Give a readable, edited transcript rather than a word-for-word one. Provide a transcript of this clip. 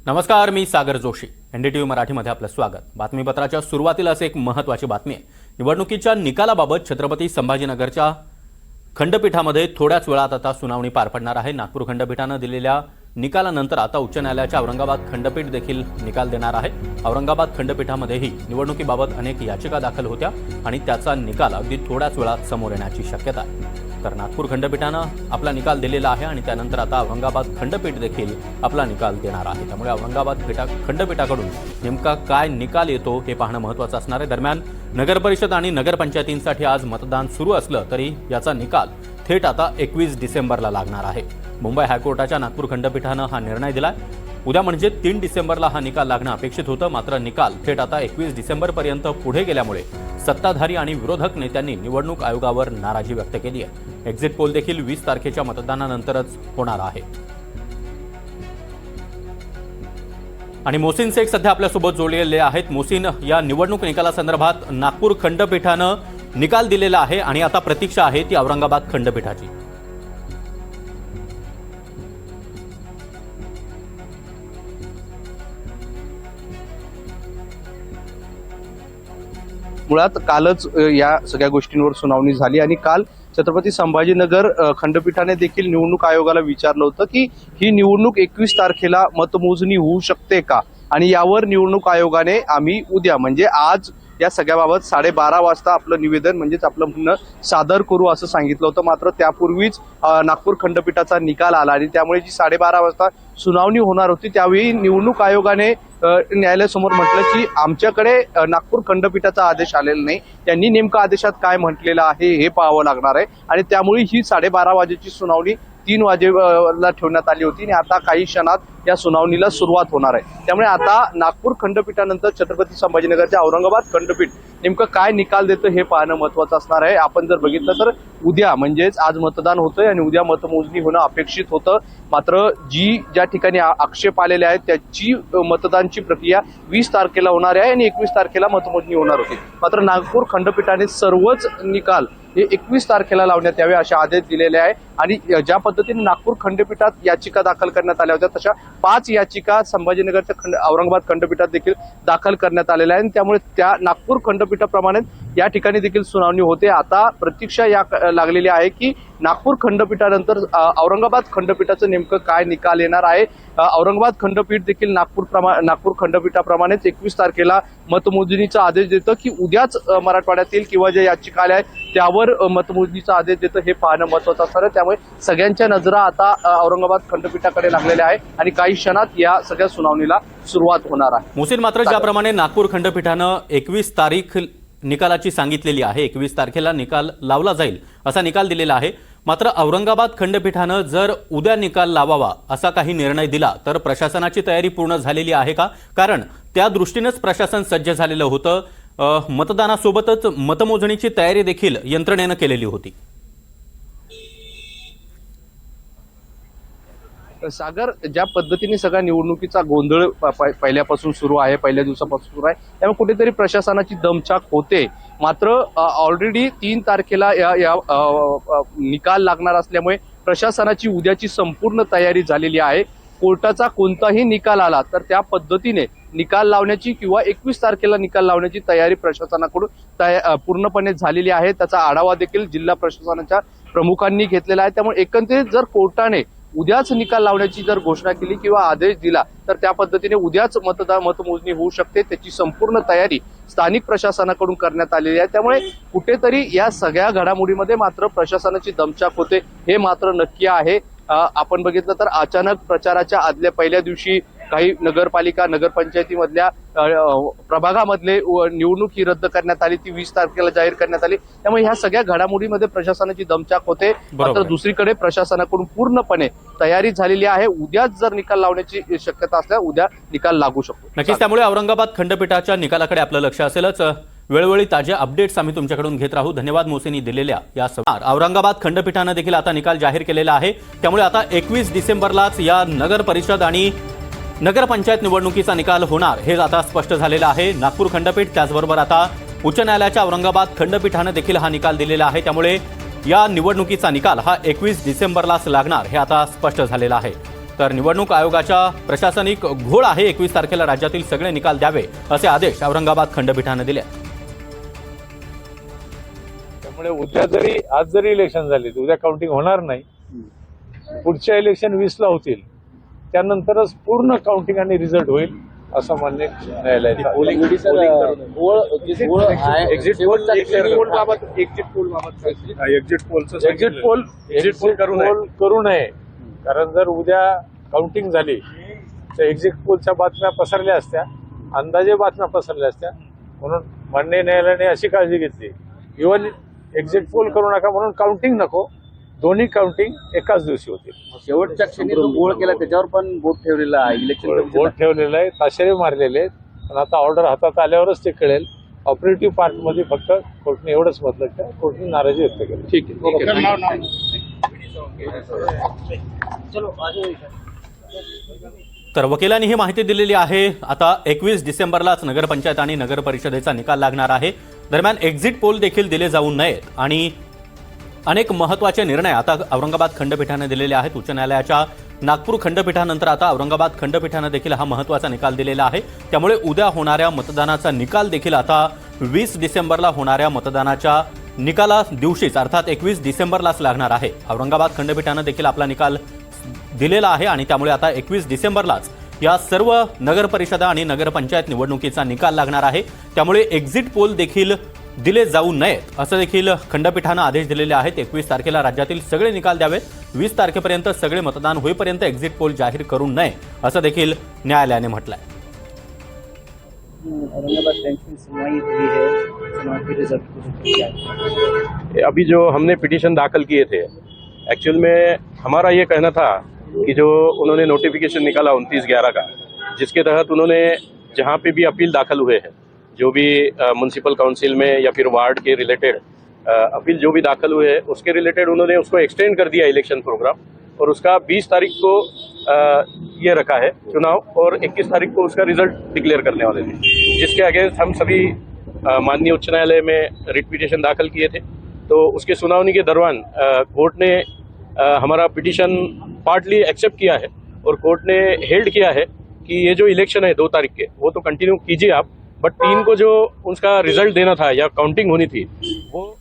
नमस्कार, मी सागर जोशी. एनडीटीव्ही मराठीमध्ये आपलं स्वागत. बातमीपत्राच्या सुरुवातीलाच एक महत्त्वाची बातमी आहे. निवडणुकीच्या निकालाबाबत छत्रपती संभाजीनगरच्या खंडपीठामध्ये थोड्याच वेळात आता सुनावणी पार पडणार आहे. नागपूर खंडपीठानं दिलेल्या निकालानंतर आता उच्च न्यायालयाच्या औरंगाबाद खंडपीठ देखील निकाल देणार आहे. औरंगाबाद खंडपीठामध्येही निवडणुकीबाबत अनेक याचिका दाखल होत्या आणि त्याचा निकाल अगदी थोड्याच वेळात समोर येण्याची शक्यता आहे. तर नागपूर खंडपीठानं आपला निकाल दिलेला आहे आणि त्यानंतर आता औरंगाबाद खंडपीठ देखील आपला निकाल देणार आहे. त्यामुळे औरंगाबाद खंडपीठाकडून नेमका काय निकाल येतो हे पाहणं महत्त्वाचं असणार आहे. दरम्यान नगरपरिषद आणि नगरपंचायतींसाठी आज मतदान सुरू असलं तरी याचा निकाल थेट आता 21 डिसेंबरला लागणार आहे. मुंबई हायकोर्टाच्या नागपूर खंडपीठानं हा निर्णय दिलाय. उद्या म्हणजे 3 डिसेंबरला हा निकाल लागणं अपेक्षित होतं. मात्र निकाल थेट आता 21 डिसेंबरपर्यंत पुढे गेल्यामुळे सत्ताधारी आणि विरोधक नेत्यांनी निवडणूक आयोगावर नाराजी व्यक्त केली आहे. एक्झिट पोल देखील 20 तारखेच्या मतदानानंतरच होणार आहे. आणि मोहसिन शेख सध्या आपल्यासोबत जोडलेले आहेत. मोहसिन, या निवडणूक निकालासंदर्भात नागपूर खंडपीठानं निकाल दिलेला आहे आणि आता प्रतीक्षा आहे ती औरंगाबाद खंडपीठाची. मुळात कालच या सगळ्या गोष्टींवर सुनावणी झाली आणि काल छत्रपती संभाजीनगर खंडपीठाने देखील निवडणूक आयोगाला विचारलं होतं की ही निवडणूक 21 तारखेला मतमोजणी होऊ शकते का, आणि यावर निवडणूक आयोगाने आम्ही उद्या म्हणजे आज या सगळ्याबाबत 12:30 वाजता आपलं निवेदन म्हणजेच आपलं म्हणणं सादर करू असं सांगितलं होतं. मात्र त्यापूर्वीच नागपूर खंडपीठाचा निकाल आला आणि त्यामुळे जी 12:30 वाजता सुनावणी होणार होती त्यावेळी निवडणूक आयोगाने न्यायालयासमोर म्हटलं की आमच्याकडे नागपूर खंडपीठाचा आदेश आलेला नाही, त्यांनी नेमका आदेशात काय म्हटलेलं आहे हे पाहावं लागणार आहे. आणि त्यामुळे ही 12:30 वाजेची सुनावणी 3 वाजेला ठेवण्यात आली होती आणि आता काही क्षणात या सुनावणीला सुरुवात होणार आहे. त्यामुळे आता नागपूर खंडपीठानंतर छत्रपती संभाजीनगरच्या औरंगाबाद खंडपीठ नेमकं काय निकाल देतं हे पाहणं महत्त्वाचं असणार आहे. आपण जर बघितलं तर उद्या म्हणजेच आज मतदान होतंय आणि उद्या मतमोजणी होणं अपेक्षित होतं. मात्र ज्या ठिकाणी आक्षेप आलेले आहेत त्याची मतदानची प्रक्रिया 20 तारखेला होणार आहे आणि 21 तारखेला मतमोजणी होणार होती. मात्र नागपूर खंडपीठाने सर्वच निकाल हे 21 तारखेला लावण्यात यावे असे आदेश दिलेले आहे. आणि ज्या पद्धतीने नागपूर खंडपीठात याचिका दाखल करण्यात आल्या होत्या तशा 5 याचिका संभाजीनगरच्या औरंगाबाद खंडपीठात देखील दाखल करण्यात आलेल्या आहेत. त्यामुळे त्या नागपूर खंडपीठाप्रमाणे या ठिकाणी देखील सुनावणी होते. आता प्रतीक्षा या लागलेली आहे की नागपूर खंडपीठानंतर औरंगाबाद खंडपीठाचं नेमकं काय निकाल येणार आहे. औरंगाबाद खंडपीठ देखील नागपूर खंडपीठाप्रमाणेच 21 तारखेला मतमोजणीचा आदेश देतं की उद्याच मराठवाड्यातील किंवा ज्या याचिका आल्या आहेत त्यावर मतमोजणीचा आदेश देतं हे पाहणं महत्त्वाचं असणार आहे. त्यामुळे सगळ्यांच्या नजरा आता औरंगाबाद खंडपीठाकडे लागलेल्या आहे आणि काही क्षणात या सगळ्या सुनावणीला सुरुवात होणार आहे. मोहसिन, मात्र ज्याप्रमाणे नागपूर खंडपीठानं 21 तारीख निकालाची सांगितलेली आहे, 21 तारखेला निकाल लावला जाईल असा निकाल दिलेला आहे. मात्र औरंगाबाद खंडपीठानं जर उद्या निकाल लावावा असा काही निर्णय दिला तर प्रशासनाची तयारी पूर्ण झालेली आहे का? कारण त्या दृष्टीनंच प्रशासन सज्ज झालेलं होतं. मतदानासोबतच मतमोजणीची तयारी देखील यंत्रणेनं केलेली होती. सागर, ज्या पद्धतीने सगळ्या निवडणुकीचा गोंधळ पहिल्यापासून सुरू आहे, पहिल्या दिवसापासून सुरू आहे, त्यामुळे कुठेतरी प्रशासनाची दमछाक होते. मात्र ऑलरेडी 3 तारखेला या निकाल लागणार असल्यामुळे प्रशासनाची उद्याची संपूर्ण तयारी झालेली आहे. कोर्टाचा कोणताही निकाल आला तर त्या पद्धतीने निकाल लावण्याची किंवा 21 तारखेला निकाल लावण्याची तयारी प्रशासनाकडून पूर्णपणे झालेली आहे. त्याचा आढावा देखील जिल्हा प्रशासनाच्या प्रमुखांनी घेतलेला आहे. त्यामुळे एकंदरीत जर कोर्टाने उद्याच निकाल लावण्याची जर घोषणा केली किंवा आदेश दिला तर त्या पद्धतीने उद्याच मतमोजणी होऊ शकते. त्याची संपूर्ण तयारी स्थानिक प्रशासनाकडून करण्यात आलेली आहे. त्यामुळे कुठेतरी या सगळ्या घडामोडीमध्ये मात्र प्रशासनाची दमछाक होते हे मात्र नक्की आहे. आपण बघितलं तर अचानक प्रचाराच्या आदल्या पहिल्या दिवशी काही नगरपालिका नगरपंचायतीमधल्या प्रभागामधले निवडणूक ही रद्द करण्यात आली, ती 20 तारखेला जाहीर करण्यात आली. त्यामुळे ह्या सगळ्या घडामोडीमध्ये प्रशासनाची दमछाक होते. मात्र दुसरीकडे प्रशासनाकडून पूर्णपणे तयारी झालेली आहे. उद्याच जर निकाल लावण्याची शक्यता असल्यास उद्या निकाल लागू शकतो. नक्कीच, त्यामुळे औरंगाबाद खंडपीठाच्या निकालाकडे आपलं लक्ष असेलच. वेळोवेळी ताज्या अपडेट्स आम्ही तुमच्याकडून घेत राहू. धन्यवाद मोहसिनी दिलेल्या या औरंगाबाद खंडपीठानं देखील आता निकाल जाहीर केलेला आहे. त्यामुळे आता 21 डिसेंबरलाच या नगर परिषद आणि नगरपंचायत निवडणुकीचा निकाल होणार हे आता स्पष्ट झालेलं आहे. नागपूर खंडपीठ त्याचबरोबर आता उच्च न्यायालयाच्या औरंगाबाद खंडपीठानं देखील हा निकाल दिलेला आहे. त्यामुळे या निवडणुकीचा निकाल हा 21 डिसेंबरलाच लागणार हे आता स्पष्ट झालेलं आहे. तर निवडणूक आयोगाच्या प्रशासनिक घोळ आहे. 21 तारखेला राज्यातील सगळे निकाल द्यावे असे आदेश औरंगाबाद खंडपीठाने दिले. त्यामुळे उद्या जरी आज जरी इलेक्शन झाली तर उद्या काउंटिंग होणार नाही. पुढच्या इलेक्शन 20ला होतील, त्यानंतरच पूर्ण काउंटिंग आणि रिझल्ट होईल असं मान्य न्यायालयाचं. एक्झिट पोल करू नये, कारण जर उद्या काउंटिंग झाली तर एक्झिट पोलच्या बातम्या पसरल्या असत्या, अंदाजे बातम्या पसरल्या असत्या. म्हणून मान्य न्यायालयाने अशी काळजी घेतली, इव्हन एक्झिट पोल करू नका म्हणून काउंटिंग नको, दोन्ही काउंटिंग एकाच दिवशी होतील. शेवटच्या क्षणी जो गोळ केला त्याच्यावर पण बोट ठेवलेला आहे, इलेक्शन बोट ठेवलेलं आहे, ताशेरे मारलेले आहेत. पण आता ऑर्डर हातात आल्यावरच ते कळेल. ऑपरेटिव्ह पार्ट मध्ये फक्त कोर्टने एवढंच म्हटलं की कोर्टने नाराजी व्यक्त केली. ठीक आहे. तर वकिलांनी ही माहिती दिलेली आहे. आता 21 डिसेंबरलाच नगरपंचायत आणि नगर परिषदेचा निकाल लागणार आहे. दरम्यान एक्झिट पोल देखील दिले जाऊ नयेत आणि अनेक महत्त्वाचे निर्णय आता औरंगाबाद खंडपीठाने दिलेले आहेत. उच्च न्यायालयाच्या नागपूर खंडपीठानंतर आता औरंगाबाद खंडपीठाने देखील हा महत्त्वाचा निकाल दिलेला आहे. त्यामुळे उद्या होणाऱ्या मतदानाचा निकाल देखील आता 20 डिसेंबरला होणाऱ्या मतदानाच्या निकाला दिवशीच अर्थात 21 डिसेंबरलाच लागणार आहे. औरंगाबाद खंडपीठाने देखील आपला निकाल दिलेला आहे आणि त्यामुळे आता 21 डिसेंबरलाच या सर्व नगर परिषदा आणि नगरपंचायत निवडणुकीचा निकाल लागणार आहे. त्यामुळे एक्झिट पोल देखील दिले जाऊ नयेत असं देखील खंडपीठानं आदेश दिलेले आहेत. 21 तारखेला राज्यातील सगळे निकाल द्यावेत. 20 तारखेपर्यंत सगळे मतदान होईपर्यंत एक्झिट पोल जाहीर करू नये असं देखील न्यायालयाने म्हटलंय. औरंगाबाद बेंच में सुनवाई हुई है, सुनवाई के रिजल्ट को क्या है? अभी जो हमने पिटीशन दाखिल किए थे, एक्चुअल में हमारा ये कहना था कि जो उन्होंने नोटिफिकेशन निकाला 29/11 का, जिसके तहत उन्होंने जहाँ पे भी अपील दाखिल हुए हैं, जो भी म्यूनसिपल काउंसिल में या फिर वार्ड के रिलेटेड अपील जो भी दाखिल हुए हैं उसके रिलेटेड उन्होंने उसको एक्सटेंड कर दिया इलेक्शन प्रोग्राम, और उसका 20 तारीख को ये रखा है चुनाव, और 21 तारीख को उसका रिजल्ट डिक्लेयर करने वाले थे, जिसके अगेंस्ट हम सभी माननीय उच्च न्यायालय में रिट पिटीशन दाखिल किए थे. तो उसके सुनावनी के दौरान कोर्ट ने हमारा पिटीशन पार्टली एक्सेप्ट किया है, और कोर्ट ने हेल्ड किया है कि ये जो इलेक्शन है 2 तारीख के वो तो कंटिन्यू कीजिए आप, बट 3 को जो उसका रिजल्ट देना था या काउंटिंग होनी थी वो